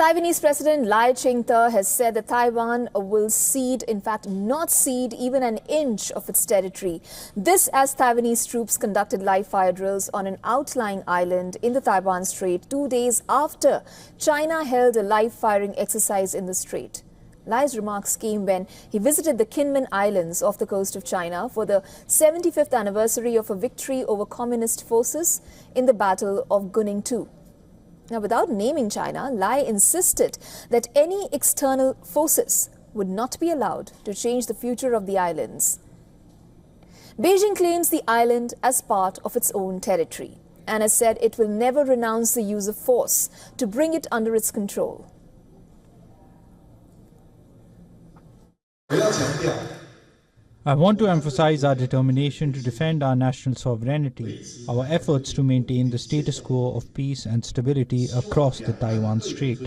Taiwanese President Lai Ching-te has said that Taiwan will cede, in fact not cede, even an inch of its territory. This as Taiwanese troops conducted live fire drills on an outlying island in the Taiwan Strait 2 days after China held a live firing exercise in the strait. Lai's remarks came when he visited the Kinmen Islands off the coast of China for the 75th anniversary of a victory over communist forces in the Battle of Gunning II. Now, without naming China, Lai insisted that any external forces would not be allowed to change the future of the islands. Beijing claims the island as part of its own territory and has said it will never renounce the use of force to bring it under its control. I want to emphasize our determination to defend our national sovereignty, our efforts to maintain the status quo of peace and stability across the Taiwan Strait,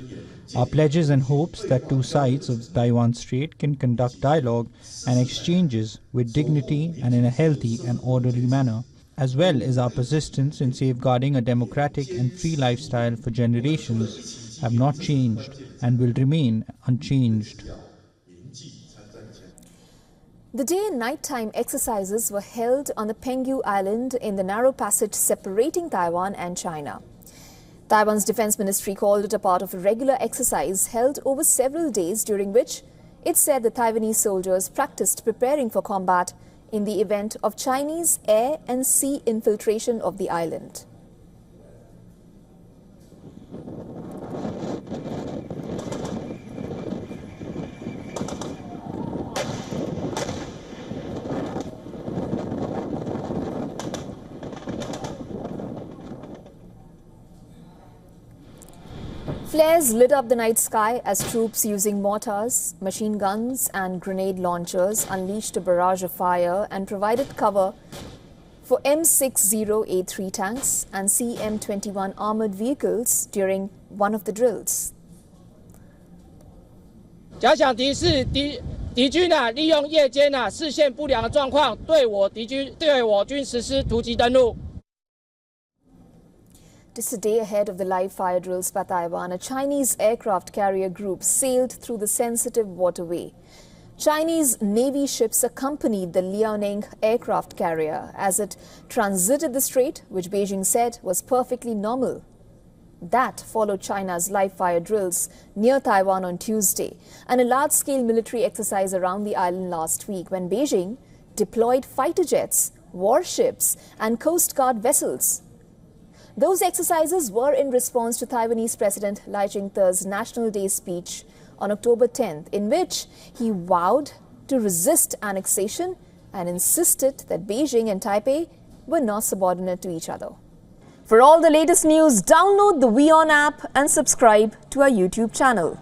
our pledges and hopes that two sides of the Taiwan Strait can conduct dialogue and exchanges with dignity and in a healthy and orderly manner, as well as our persistence in safeguarding a democratic and free lifestyle for generations, have not changed and will remain unchanged. The day and nighttime exercises were held on the Phengu Island in the narrow passage separating Taiwan and China. Taiwan's Defense Ministry called it a part of a regular exercise held over several days, during which it said the Taiwanese soldiers practiced preparing for combat in the event of Chinese air and sea infiltration of the island. Flares lit up the night sky as troops using mortars, machine guns and grenade launchers unleashed a barrage of fire and provided cover for M60A3 tanks and CM21 armored vehicles during one of the drills. 假想敌军利用夜间视线不良的状况，对我军实施突击登陆。 Just a day ahead of the live fire drills by Taiwan, a Chinese aircraft carrier group sailed through the sensitive waterway. Chinese Navy ships accompanied the Liaoning aircraft carrier as it transited the strait, which Beijing said was perfectly normal. That followed China's live fire drills near Taiwan on Tuesday and a large-scale military exercise around the island last week, when Beijing deployed fighter jets, warships and Coast Guard vessels. Those exercises were in response to Taiwanese President Lai Ching-te's National Day speech on October 10th, in which he vowed to resist annexation and insisted that Beijing and Taipei were not subordinate to each other. For all the latest news, download the WION app and subscribe to our YouTube channel.